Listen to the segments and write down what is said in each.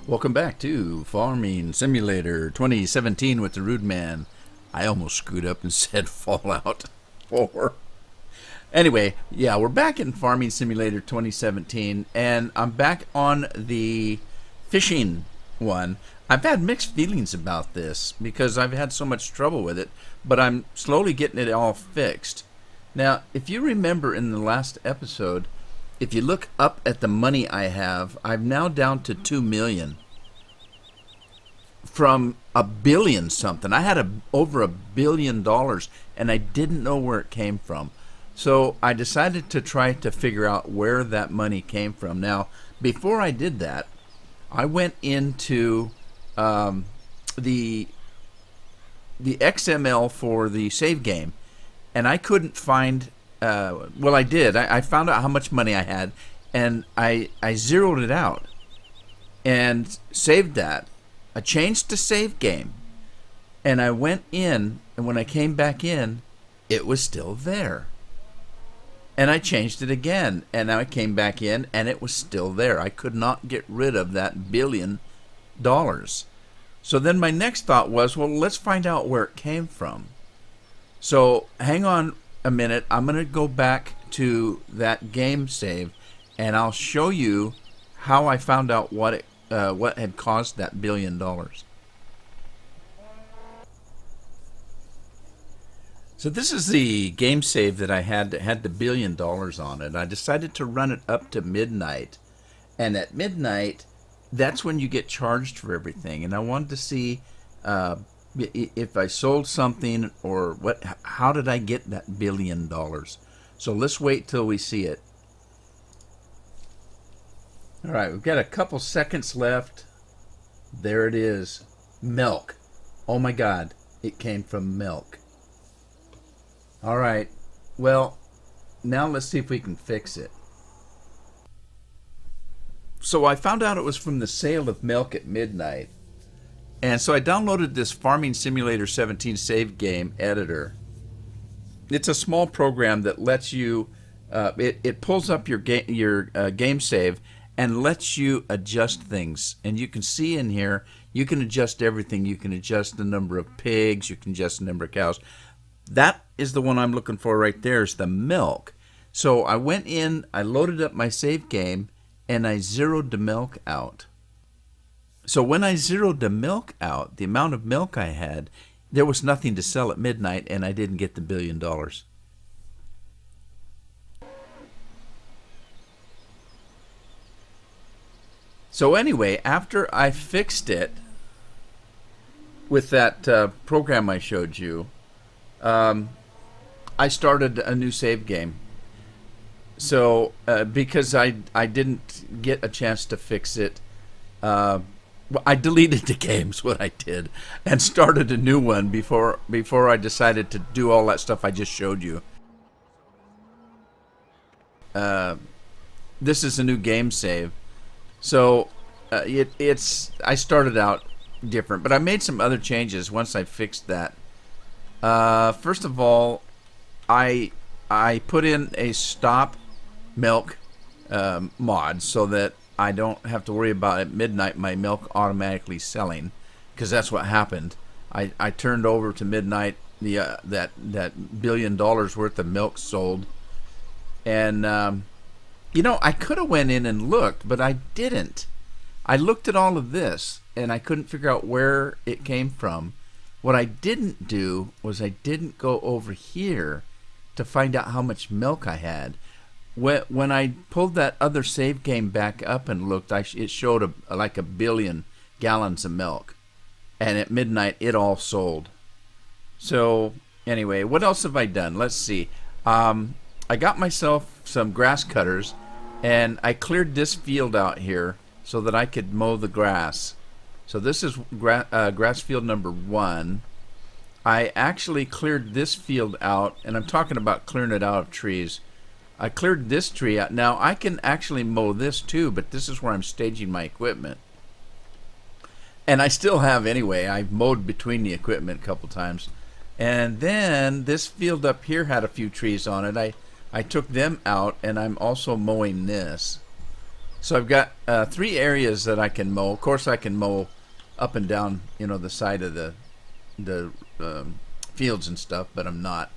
Welcome back to Farming Simulator 2017 with the Rude Man. I almost screwed up and said Fallout 4. Anyway, yeah, we're back in Farming Simulator 2017, and I'm back on the fishing one. I've had mixed feelings about this because I've had so much trouble with it, but I'm slowly getting it all fixed. Now, if you remember in the last episode, if you look up at the money I have, I'm now down to 2 million from $1 billion something. I had over $1 billion and I didn't know where it came from. So I decided to try to figure out where that money came from. Now, before I did that, I went into the XML for the save game, and I couldn't find. Well, I did. I found out how much money I had, and I zeroed it out and saved that. I changed to save game, and I went in, and when I came back in, it was still there. And I changed it again, and I came back in, and it was still there. I could not get rid of that $1 billion. So then my next thought was, well, let's find out where it came from. So hang on a minute. I'm going to go back to that game save, and I'll show you how I found out what had caused that $1 billion. So this is the game save that I had that had the $1 billion on it. I decided to run it up to midnight, and at midnight, that's when you get charged for everything. And I wanted to see if I sold something or what. How did I get that $1 billion? So let's wait till we see it. All right, we've got a couple seconds left. There it is. Milk. Oh my God, it came from milk. All right, well, now let's see if we can fix it. So I found out it was from the sale of milk at midnight. And so I downloaded this Farming Simulator 17 save game editor. It's a small program that lets you, it pulls up your game save and lets you adjust things. And you can see in here, you can adjust everything. You can adjust the number of pigs, you can adjust the number of cows. That is the one I'm looking for right there, is the milk. So I went in, I loaded up my save game, and I zeroed the milk out. So when I zeroed the milk out, the amount of milk I had, there was nothing to sell at midnight, and I didn't get the $1 billion. So anyway, after I fixed it with that program I showed you, I started a new save game. So because I didn't get a chance to fix it, I deleted the games, what I did, and started a new one before I decided to do all that stuff I just showed you. This is a new game save. So I started out different, but I made some other changes once I fixed that. First of all, I put in a stop milk mod so that I don't have to worry about at midnight my milk automatically selling, because that's what happened. I turned over to midnight that $1 billion worth of milk sold, and I could have went in and looked, but I didn't. I looked at all of this and I couldn't figure out where it came from. What I didn't do was I didn't go over here to find out how much milk I had. When I pulled that other save game back up and looked, it showed like 1 billion gallons of milk. And at midnight, it all sold. So anyway, what else have I done? Let's see. I got myself some grass cutters, and I cleared this field out here so that I could mow the grass. So this is grass field number 1. I actually cleared this field out, and I'm talking about clearing it out of trees. I cleared this tree out. Now I can actually mow this too, but this is where I'm staging my equipment. And I still have anyway. I've mowed between the equipment a couple times. And then this field up here had a few trees on it. I took them out, and I'm also mowing this. So I've got 3 areas that I can mow. Of course, I can mow up and down, you know, the side of the fields and stuff, but I'm not.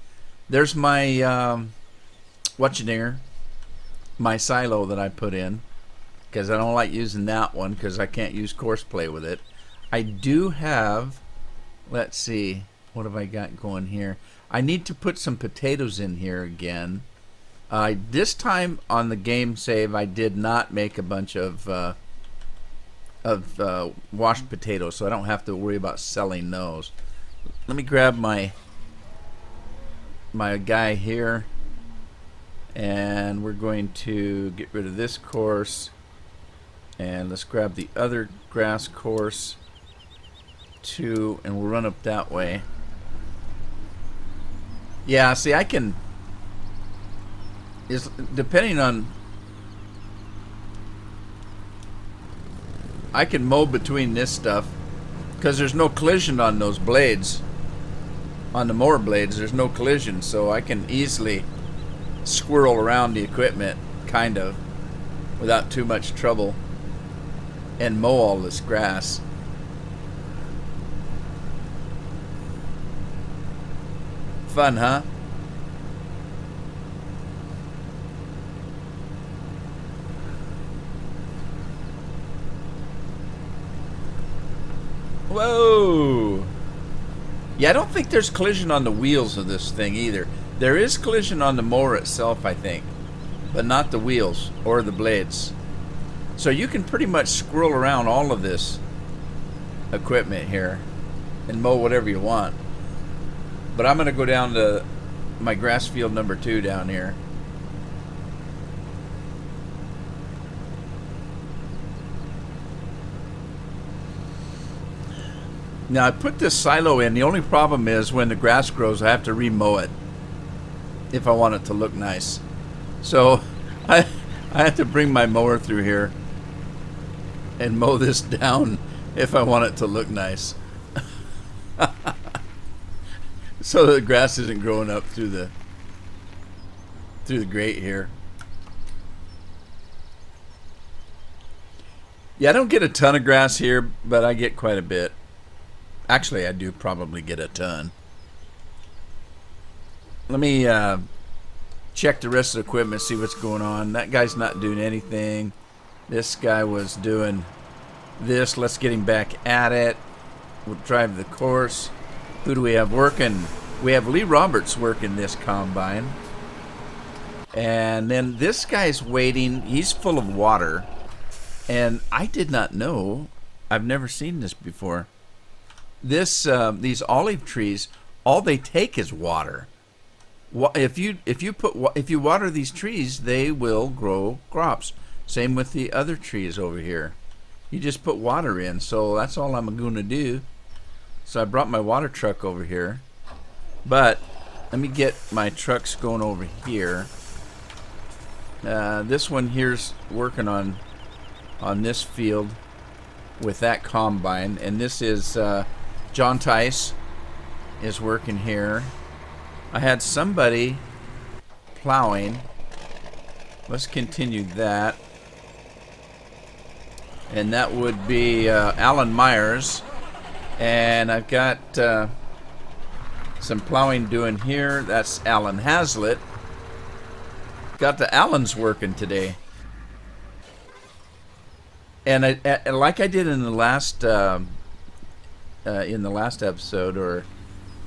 There's my my silo that I put in, because I don't like using that one because I can't use course play with it. I do have, let's see, what have I got going here? I need to put some potatoes in here again. This time on the game save, I did not make a bunch of washed potatoes, so I don't have to worry about selling those. Let me grab my guy here, and we're going to get rid of this course, and let's grab the other grass course too, and we'll run up that way. Yeah, see, I can, is depending on, I can mow between this stuff because there's no collision on those blades. On the mower blades, there's no collision, so I can easily squirrel around the equipment, kind of, without too much trouble, and mow all this grass. Fun, huh? Whoa! Yeah, I don't think there's collision on the wheels of this thing either. There is collision on the mower itself, I think, but not the wheels or the blades. So you can pretty much squirrel around all of this equipment here and mow whatever you want. But I'm going to go down to my grass field number 2 down here. Now I put this silo in. The only problem is when the grass grows, I have to remow it if I want it to look nice. So I have to bring my mower through here and mow this down if I want it to look nice. So the grass isn't growing up through the grate here. Yeah, I don't get a ton of grass here, but I get quite a bit. Actually, I do probably get a ton. Let me check the rest of the equipment, see what's going on. That guy's not doing anything. This guy was doing this. Let's get him back at it. We'll drive the course. Who do we have working? We have Lee Roberts working this combine. And then this guy's waiting. He's full of water. And I did not know. I've never seen this before. These olive trees, all they take is water. If you water these trees, they will grow crops. Same with the other trees over here. You just put water in, so that's all I'm going to do. So I brought my water truck over here, but let me get my trucks going over here. This one here's working on this field with that combine, and this is John Tice is working here. I had somebody plowing. Let's continue that. And that would be Alan Myers. And I've got some plowing doing here. That's Alan Hazlitt. Got the Allens working today. And like I did in the last episode, or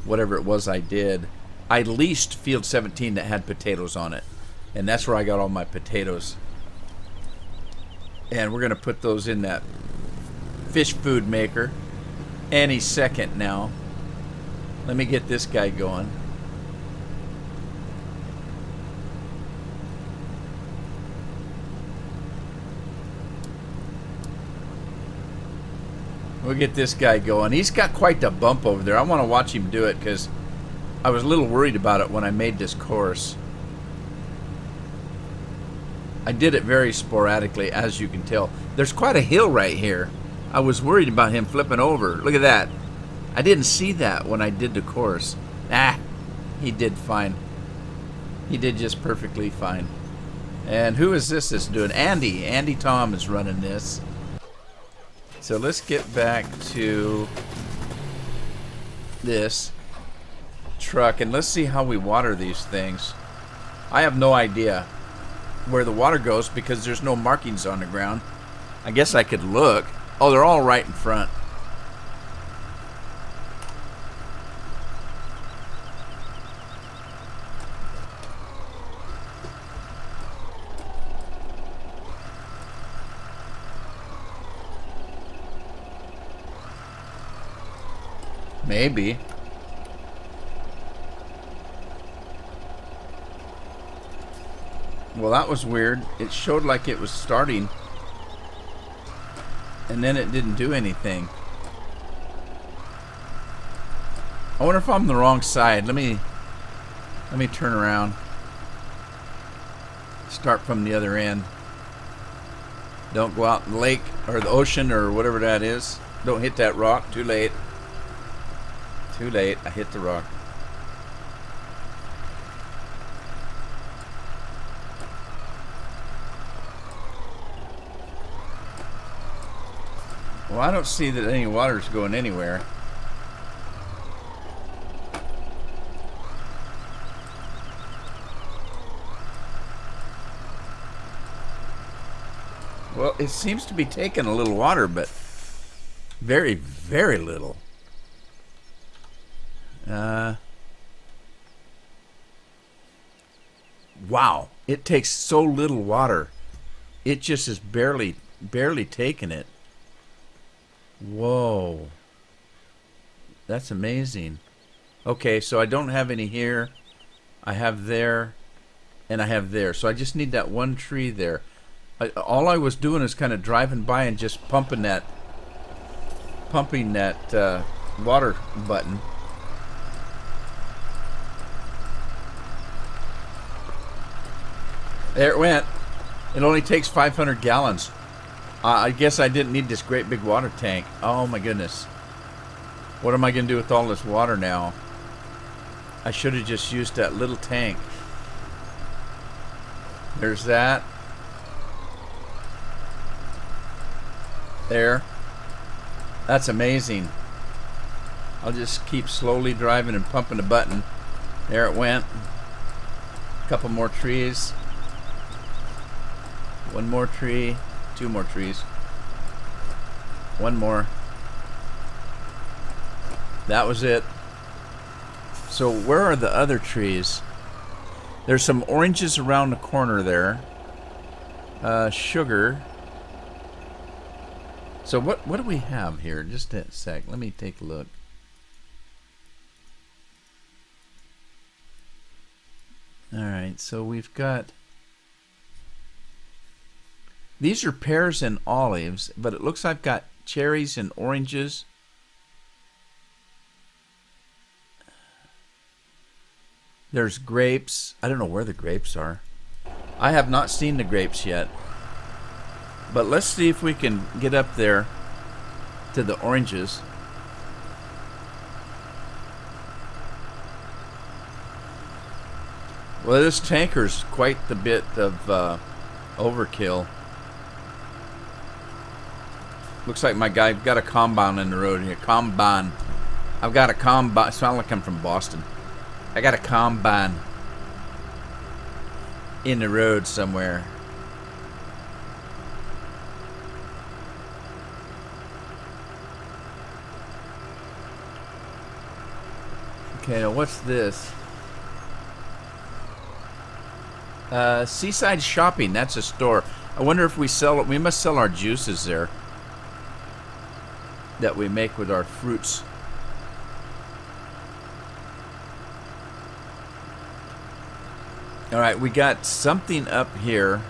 whatever it was I did, I leased field 17 that had potatoes on it, and that's where I got all my potatoes. And we're gonna put those in that fish food maker any second now. Let me get this guy going. We'll get this guy going. He's got quite the bump over there. I want to watch him do it because I was a little worried about it when I made this course. I did it very sporadically, as you can tell. There's quite a hill right here. I was worried about him flipping over. Look at that. I didn't see that when I did the course. He did fine. He did just perfectly fine. And who is this that's doing? Andy. Andy Tom is running this. So let's get back to this truck and let's see how we water these things. I have no idea where the water goes because there's no markings on the ground. I guess I could look. Oh, they're all right in front. Maybe. Well, that was weird. It showed like it was starting, and then it didn't do anything. I wonder if I'm on the wrong side. Let me turn around. Start from the other end. Don't go out in the lake or the ocean or whatever that is. Don't hit that rock. Too late. Too late. I hit the rock. Well, I don't see that any water's going anywhere. Well, it seems to be taking a little water, but very, very little. Wow, it takes so little water. It just is barely taking it. Whoa. That's amazing. Okay, so I don't have any here. I have there, and I have there. So I just need that one tree there. All I was doing is kind of driving by and just pumping that water button. There it went. It only takes 500 gallons. I guess I didn't need this great big water tank. Oh my goodness. What am I going to do with all this water now? I should have just used that little tank. There's that. There. That's amazing. I'll just keep slowly driving and pumping the button. There it went. A couple more trees. One more tree. Two more trees. One more. That was it. So where are the other trees? There's some oranges around the corner there. Sugar. So what do we have here? Just a sec. Let me take a look. Alright, so we've got... These are pears and olives, but it looks like I've got cherries and oranges. There's grapes. I don't know where the grapes are. I have not seen the grapes yet. But let's see if we can get up there to the oranges. Well, this tanker's quite the bit of overkill. Looks like my guy got a combine in the road here. Combine. I've got a combine. I sound like I'm from Boston. I got a combine in the road somewhere. Okay, now what's this? Seaside Shopping. That's a store. I wonder if we sell it. We must sell our juices there that we make with our fruits. Alright, we got something up here.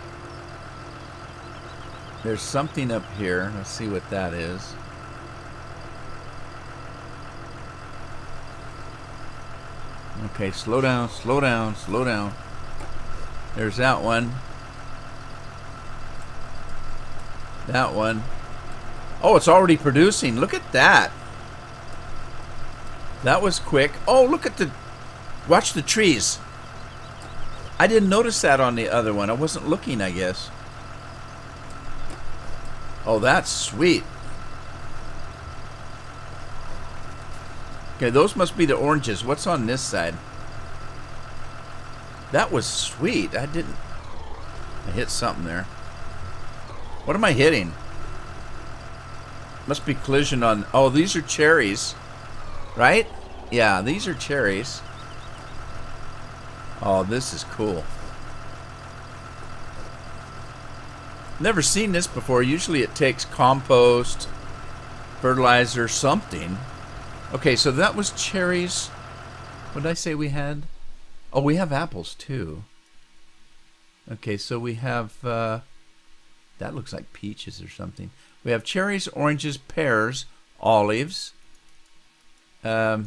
There's something up here. Let's see what that is. Okay, slow down, slow down, slow down. There's that one. That one. Oh, it's already producing. Look at that. That was quick. Oh, look at the... Watch the trees. I didn't notice that on the other one. I wasn't looking, I guess. Oh, that's sweet. Okay, those must be the oranges. What's on this side? That was sweet. I hit something there. What am I hitting? Must be collision on... Oh, these are cherries. Right? Yeah, these are cherries. Oh, this is cool. Never seen this before. Usually it takes compost, fertilizer, something. Okay, so that was cherries. What did I say we had? Oh, we have apples too. Okay, so we have... that looks like peaches or something. We have cherries, oranges, pears, olives, apples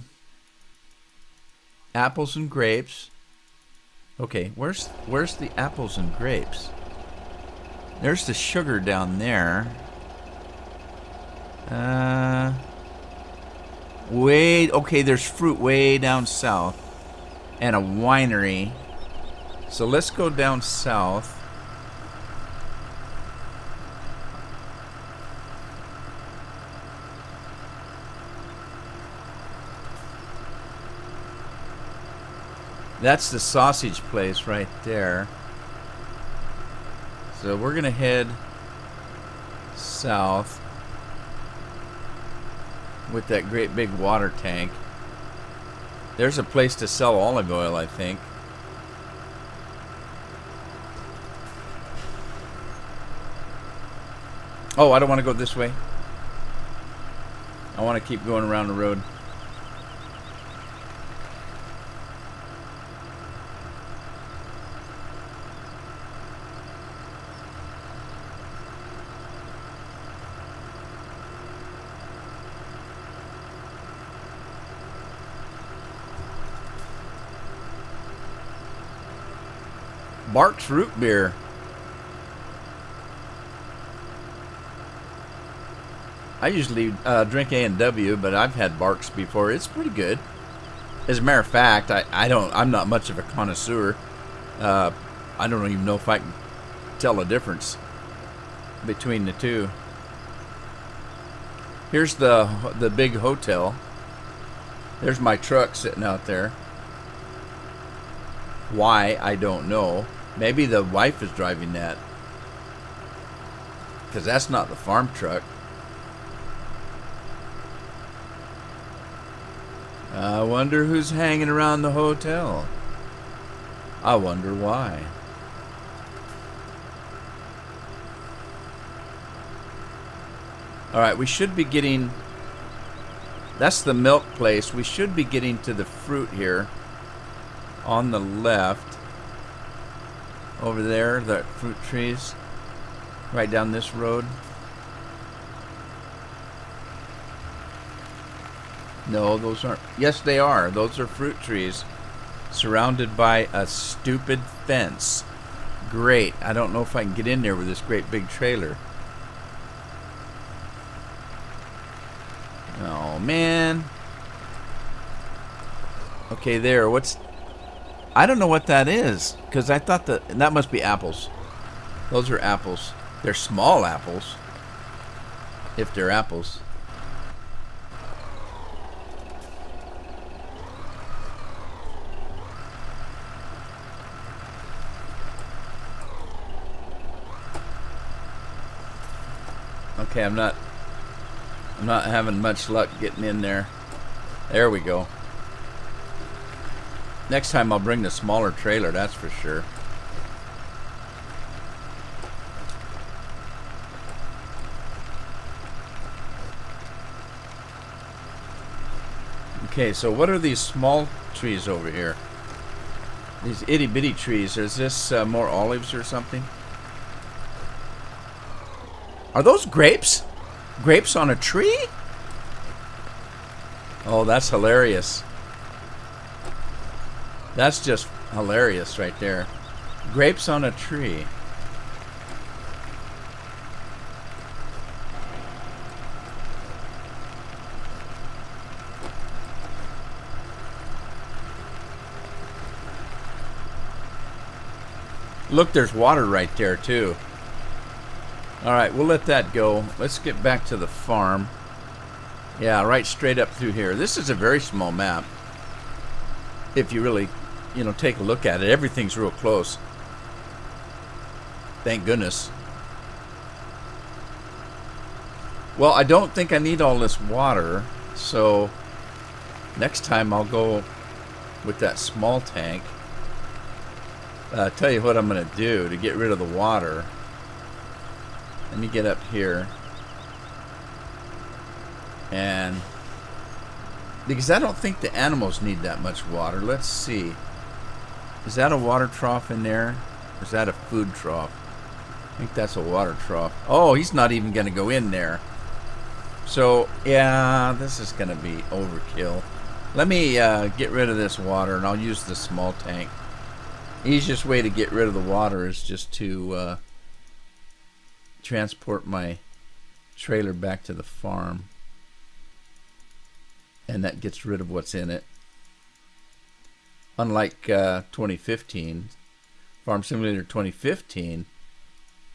and grapes. Okay, where's the apples and grapes? There's the sugar down there. Okay, there's fruit way down south. And a winery. So let's go down south. That's the sausage place right there. So we're going to head south with that great big water tank. There's a place to sell olive oil, I think. Oh, I don't want to go this way. I want to keep going around the road. Barks root beer. I usually drink A&W, but I've had Barks before. It's pretty good. As a matter of fact, I'm not much of a connoisseur. I don't even know if I can tell a difference between the two. Here's the big hotel. There's my truck sitting out there. Why, I don't know. Maybe the wife is driving that. Because that's not the farm truck. I wonder who's hanging around the hotel. I wonder why. Alright, we should be getting... That's the milk place. We should be getting to the fruit here. On the left. Over there, the fruit trees. Right down this road. No, those aren't. Yes, they are. Those are fruit trees. Surrounded by a stupid fence. Great. I don't know if I can get in there with this great big trailer. Oh, man. Okay, there. What's... I don't know what that is, because I thought that must be apples. Those are apples. They're small apples, if they're apples. Okay, I'm not having much luck getting in there. There we go. Next time I'll bring the smaller trailer, that's for sure. Okay, so what are these small trees over here? These itty bitty trees. Is this more olives or something? Are those grapes? Grapes on a tree? Oh, that's hilarious. That's just hilarious right there. Grapes on a tree. Look, there's water right there too. All right, we'll let that go. Let's get back to the farm. Yeah, right straight up through here. This is a very small map. If you really, take a look at it, everything's real close. Thank goodness. Well, I don't think I need all this water, so next time I'll go with that small tank. Tell you what I'm going to do to get rid of the water. Let me get up here. And because I don't think the animals need that much water. Let's see. Is that a water trough in there? Or is that a food trough? I think that's a water trough. Oh, he's not even going to go in there. So, yeah, this is going to be overkill. Let me get rid of this water, and I'll use the small tank. Easiest way to get rid of the water is just to transport my trailer back to the farm. And that gets rid of what's in it. Unlike 2015, Farm Simulator 2015,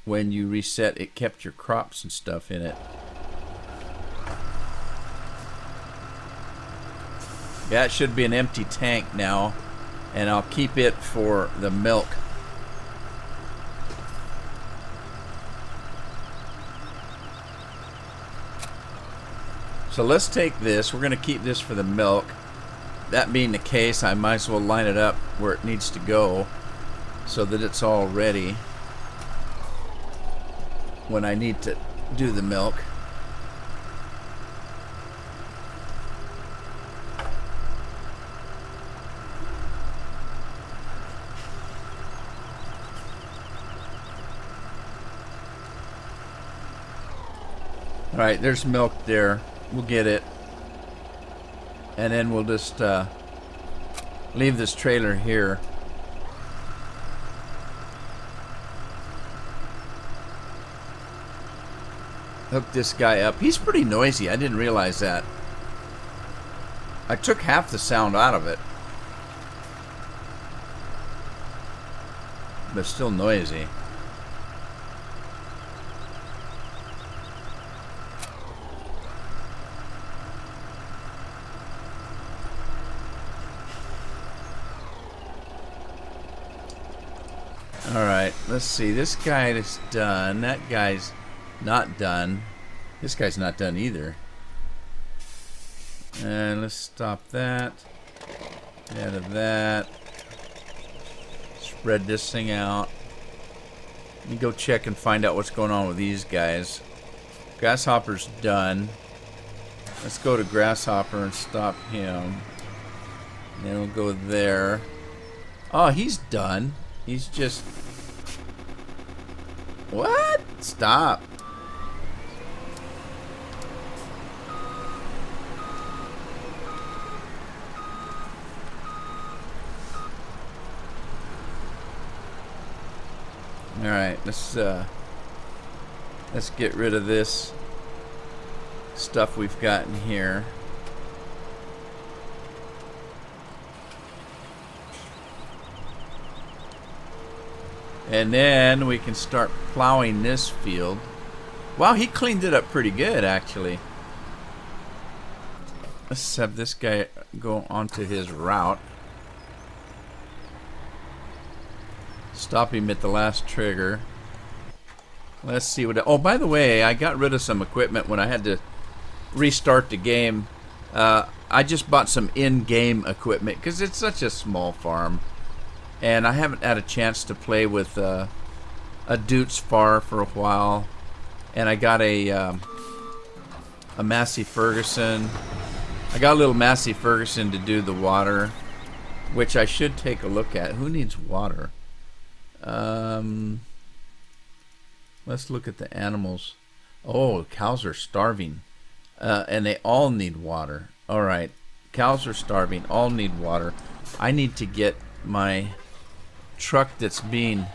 when you reset, it kept your crops and stuff in it. Yeah, it should be an empty tank now, and I'll keep it for the milk. So let's take this. We're going to keep this for the milk. That being the case, I might as well line it up where it needs to go so that it's all ready when I need to do the milk. Alright, there's milk there. We'll get it. And then we'll just leave this trailer here. Hook this guy up. He's pretty noisy. I didn't realize that. I took half the sound out of it. But still noisy. Alright, let's see. This guy is done. That guy's not done. This guy's not done either. And let's stop that. Get out of that. Spread this thing out. Let me go check and find out what's going on with these guys. Grasshopper's done. Let's go to Grasshopper and stop him. Then we'll go there. Oh, he's done. He's just... What? Stop. Alright, let's get rid of this stuff we've got in here. And then we can start plowing this field. Wow, he cleaned it up pretty good, actually. Let's have this guy go onto his route. Stop him at the last trigger. Let's see what... Oh, by the way, I got rid of some equipment when I had to restart the game. I just bought some in-game equipment because it's such a small farm. And I haven't had a chance to play with a Dutes Far for a while. And I got a Massey Ferguson. I got a little Massey Ferguson to do the water, which I should take a look at. Who needs water? Let's look at the animals. Oh, cows are starving. And they all need water. Alright, cows are starving, all need water. I need to get my truck that's being...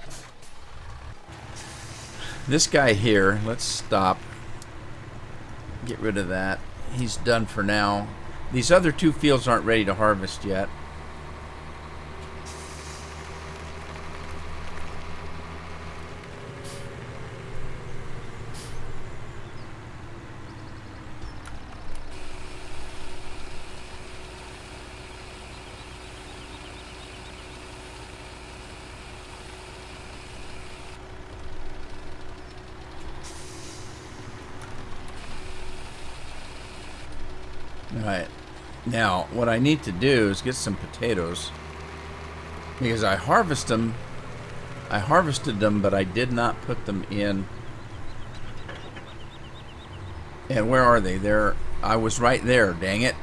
This guy here, let's stop. Get rid of that. He's done for now. These other two fields aren't ready to harvest yet. Alright. Now, what I need to do is get some potatoes. Because I harvested them, but I did not put them in. And where are they? There, I was right there, dang it.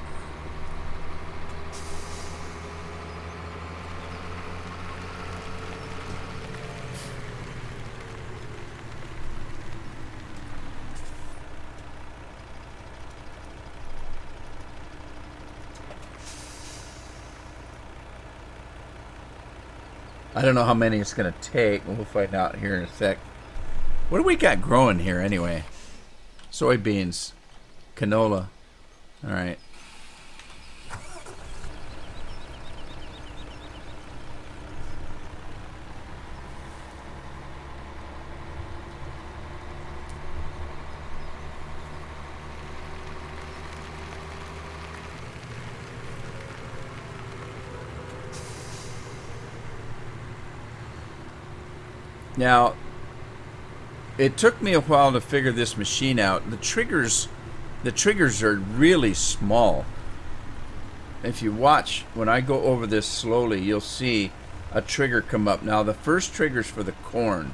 I don't know how many it's going to take. We'll find out here in a sec. What do we got growing here anyway? Soybeans. Canola. Alright. Now, it took me a while to figure this machine out. The triggers are really small. If you watch, when I go over this slowly, you'll see a trigger come up. Now, the first trigger's for the corn.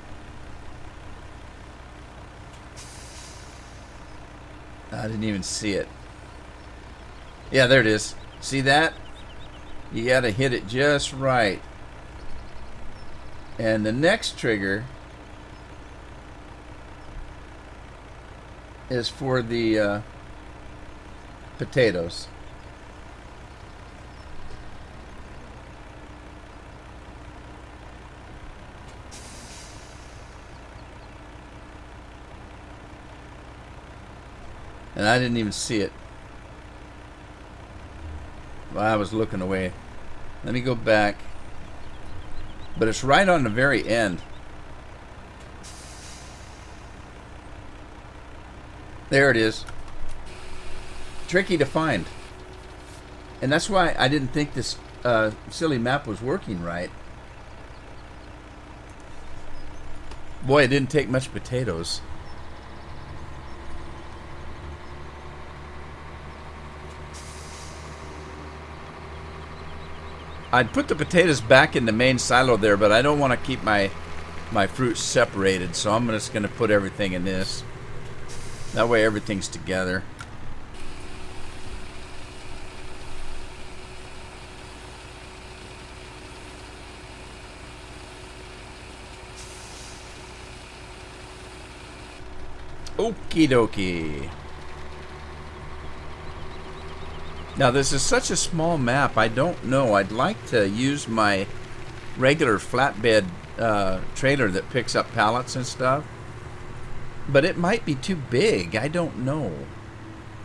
I didn't even see it. Yeah, there it is. See that? You gotta hit it just right. And the next trigger is for the potatoes. And I didn't even see it. Well, I was looking away. Let me go back. But it's right on the very end. There it is. Tricky to find. And that's why I didn't think this silly map was working right. Boy, it didn't take much potatoes. I'd put the potatoes back in the main silo there, but I don't want to keep my fruits separated, so I'm just going to put everything in this. That way everything's together. Okie dokie. Now this is such a small map, I don't know. I'd like to use my regular flatbed trailer that picks up pallets and stuff. But it might be too big, I don't know.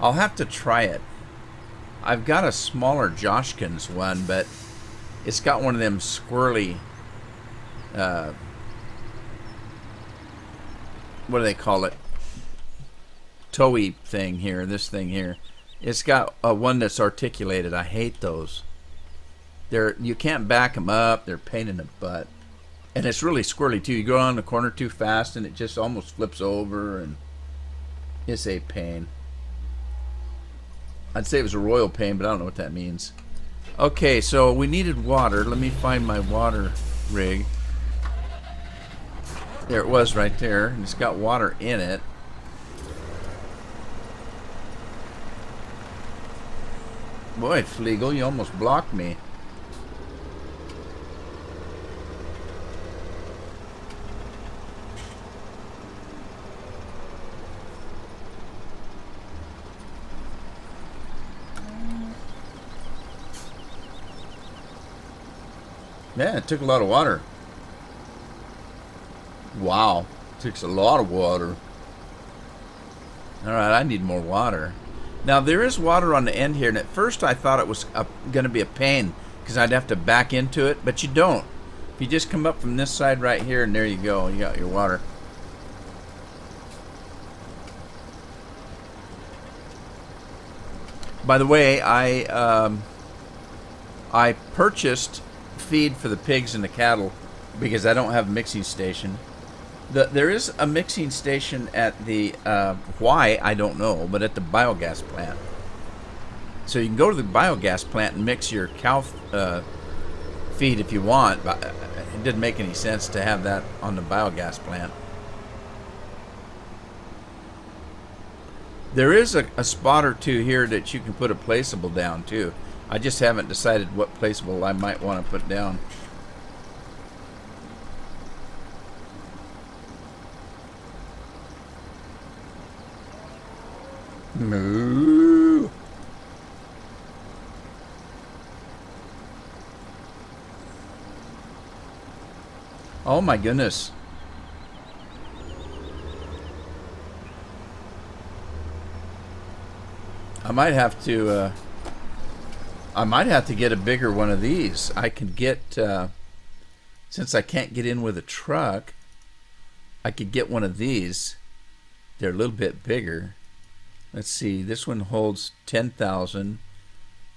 I'll have to try it. I've got a smaller Joshkins one, but it's got one of them squirrely, what do they call it? Towy thing here, this thing here. It's got one that's articulated. I hate those. You can't back them up. They're a pain in the butt. And it's really squirrely too. You go on the corner too fast and it just almost flips over, and it's a pain. I'd say it was a royal pain, but I don't know what that means. Okay, so we needed water. Let me find my water rig. There it was right there. And it's got water in it. Boy, Flegel, you almost blocked me. Yeah, it took a lot of water. Wow, it takes a lot of water. Alright, I need more water. Now, there is water on the end here, and at first I thought it was going to be a pain because I'd have to back into it, but you don't. If you just come up from this side right here, and there you go. You got your water. By the way, I purchased feed for the pigs and the cattle because I don't have a mixing station. There is a mixing station at the, why, I don't know, but at the biogas plant. So you can go to the biogas plant and mix your cow feed if you want, but it didn't make any sense to have that on the biogas plant. There is a spot or two here that you can put a placeable down too. I just haven't decided what placeable I might want to put down. Moo. Oh my goodness. I might have to get a bigger one of these. I can get since I can't get in with a truck, I could get one of these. They're a little bit bigger. Let's see, this one holds 10,000,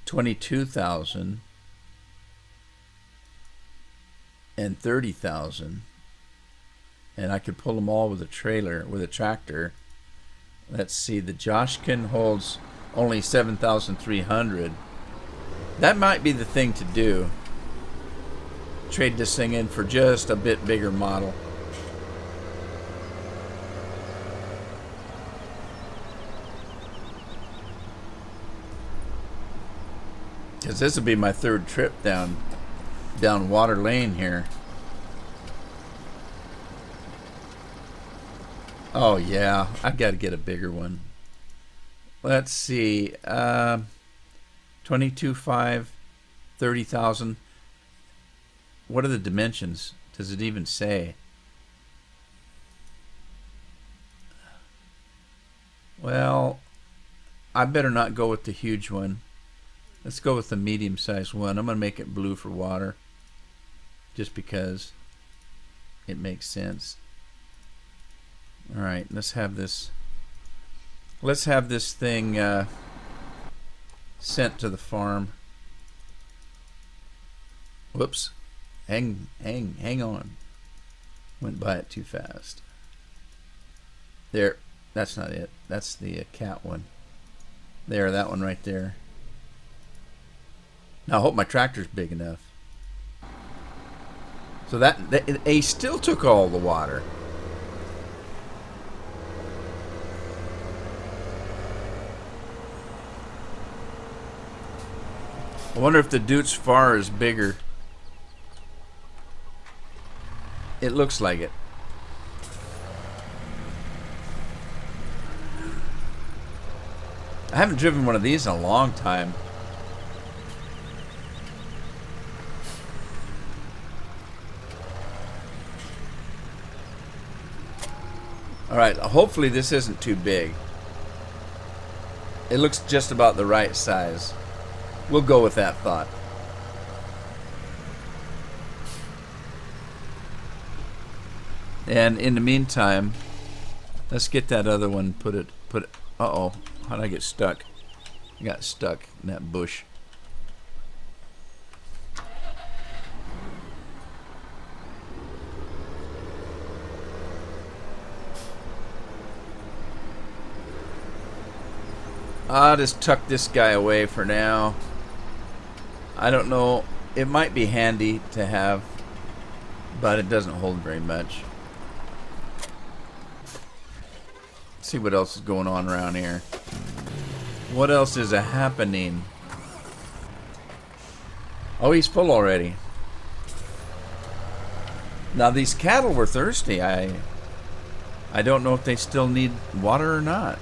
22,000, and 30,000. And I could pull them all with a trailer, with a tractor. Let's see, the Joshkin holds only 7,300. That might be the thing to do. Trade this thing in for just a bit bigger model. Because this will be my third trip down Water Lane here. Oh yeah, I've got to get a bigger one. Let's see, 22.5, 30,000. What are the dimensions? Does it even say? Well, I better not go with the huge one. Let's go with the medium-sized one. I'm going to make it blue for water, just because it makes sense. All right, let's have this. Let's have this thing sent to the farm. Whoops! Hang on. Went by it too fast. There. That's not it. That's the cat one. There, that one right there. Now I hope my tractor's big enough. So that they still took all the water. I wonder if the Dutz Far is bigger. It looks like it. I haven't driven one of these in a long time. Alright, hopefully this isn't too big. It looks just about the right size. We'll go with that thought. And in the meantime, let's get that other one, put it, uh-oh, how'd I get stuck? I got stuck in that bush. I'll just tuck this guy away for now. I don't know. It might be handy to have, but it doesn't hold very much. Let's see what else is going on around here. What else is happening? Oh, he's full already. Now these cattle were thirsty. I don't know if they still need water or not.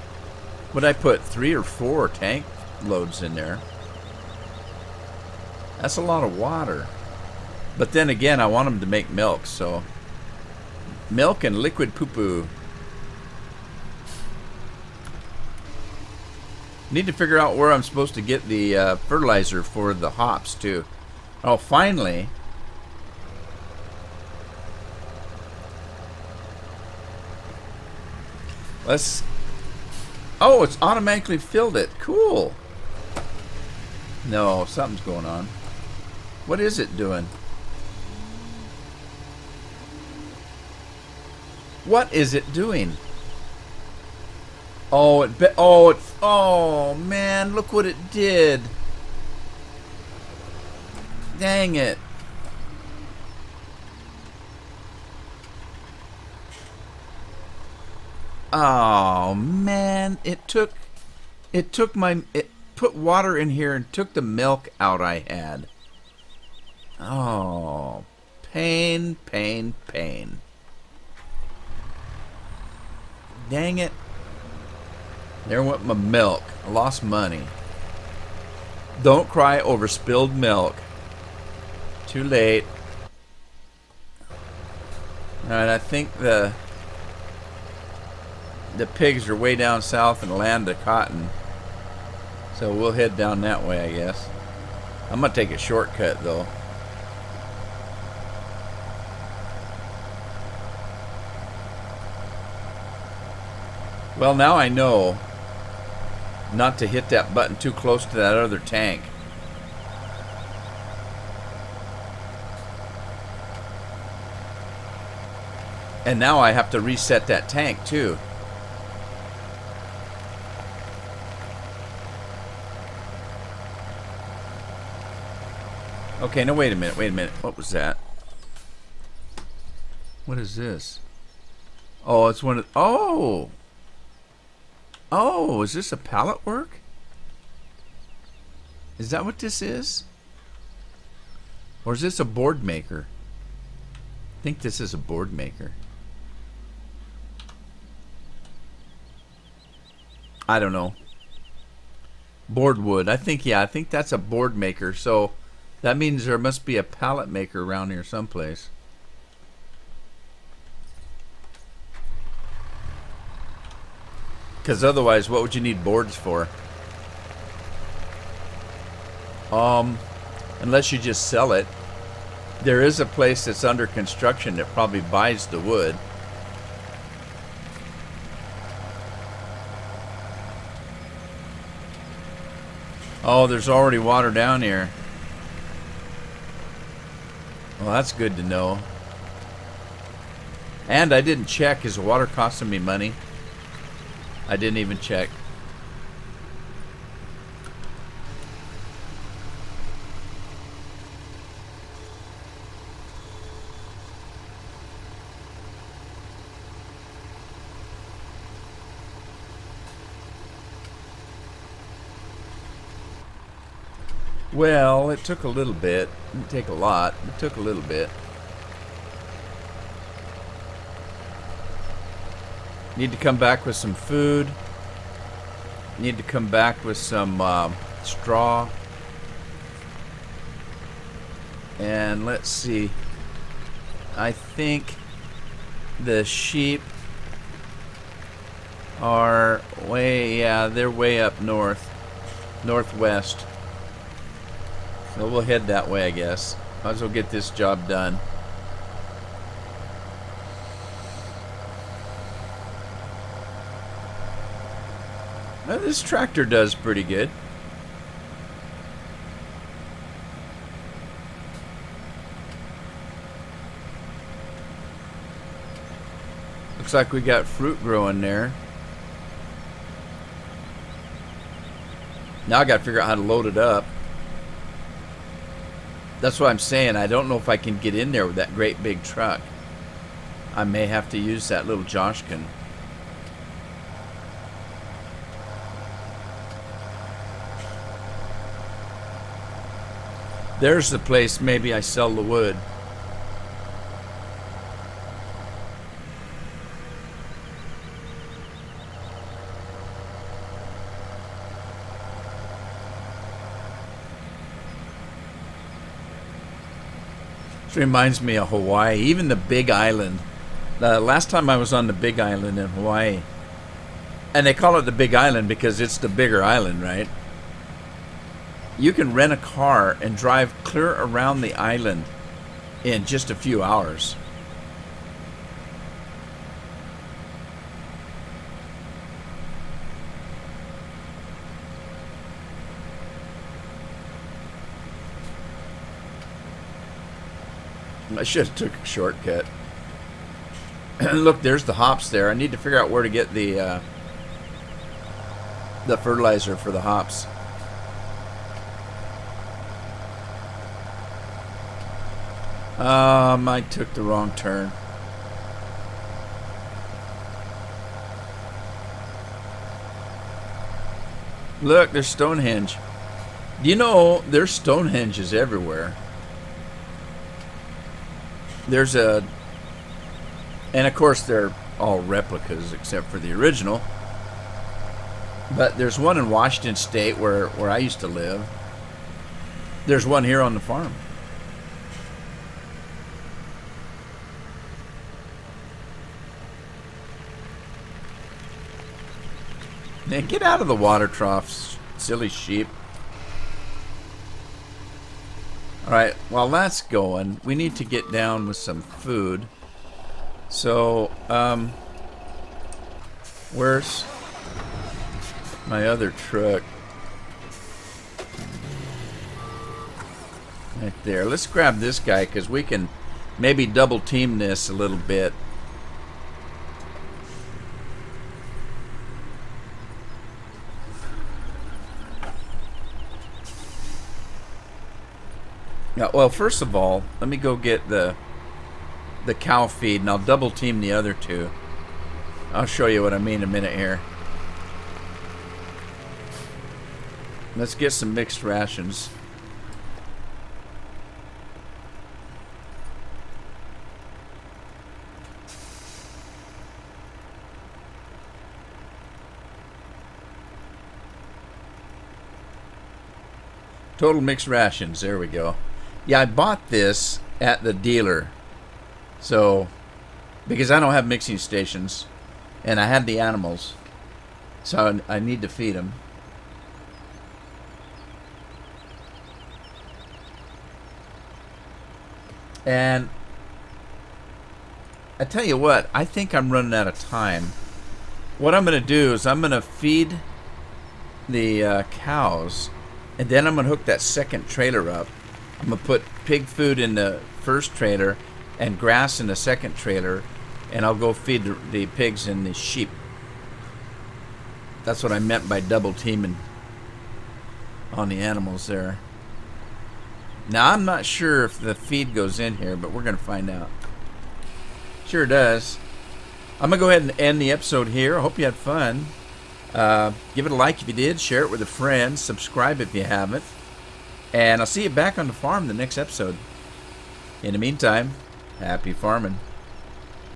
But I put 3 or 4 tank loads in there. That's a lot of water. But then again, I want them to make milk, so milk and liquid poo-poo. Need to figure out where I'm supposed to get the fertilizer for the hops too. Oh, finally. Let's. Oh, it's automatically filled it. Cool. No, something's going on. What is it doing? What is it doing? Oh man, look what it did. Dang it. Oh man, it put water in here and took the milk out I had. Oh, pain, pain, pain. Dang it. There went my milk. I lost money. Don't cry over spilled milk. Too late. Alright, I think the pigs are way down south in the land of cotton. So we'll head down that way, I guess. I'm going to take a shortcut, though. Well, now I know not to hit that button too close to that other tank. And now I have to reset that tank, too. Okay, no, wait a minute. What was that? What is this? Oh, it's one of... Oh! Oh, is this a pallet work? Is that what this is? Or is this a board maker? I think this is a board maker. I don't know. Board wood. I think that's a board maker. So that means there must be a pallet maker around here someplace. Because otherwise, what would you need boards for? Unless you just sell it. There is a place that's under construction that probably buys the wood. Oh, there's already water down here. Well, that's good to know. And I didn't check. Is the water costing me money? I didn't even check. Well, it took a little bit. It didn't take a lot. It took a little bit. Need to come back with some food. Need to come back with some straw. And let's see. I think the sheep are they're way up northwest. So we'll head that way, I guess. Might as well get this job done. Now, this tractor does pretty good. Looks like we got fruit growing there. Now I got to figure out how to load it up. That's what I'm saying. I don't know if I can get in there with that great big truck. I may have to use that little Joshkin. There's the place maybe I sell the wood. This reminds me of Hawaii, even the Big Island. Last time I was on the Big Island in Hawaii, and they call it the Big Island because it's the bigger island, right? You can rent a car and drive clear around the island in just a few hours. I should have took a shortcut. Look, there's the hops there. I need to figure out where to get the the fertilizer for the hops. I took the wrong turn. Look, there's Stonehenge. You know, there's Stonehenges everywhere. There's a... And of course they're all replicas except for the original. But there's one in Washington State where I used to live. There's one here on the farm. Man, get out of the water troughs, silly sheep. Alright, while that's going, we need to get down with some food. So, where's my other truck? Right there. Let's grab this guy because we can maybe double team this a little bit. Now, well, first of all, let me go get the cow feed, and I'll double team the other two. I'll show you what I mean in a minute here. Let's get some mixed rations. Total mixed rations, there we go. Yeah, I bought this at the dealer. So, because I don't have mixing stations, and I had the animals, so I need to feed them. And I tell you what, I think I'm running out of time. What I'm going to do is I'm going to feed the cows, and then I'm going to hook that second trailer up. I'm going to put pig food in the first trailer and grass in the second trailer, and I'll go feed the pigs and the sheep. That's what I meant by double teaming on the animals there. Now, I'm not sure if the feed goes in here, but we're going to find out. Sure does. I'm going to go ahead and end the episode here. I hope you had fun. Give it a like if you did. Share it with a friend. Subscribe if you haven't. And I'll see you back on the farm the next episode. In the meantime, happy farming.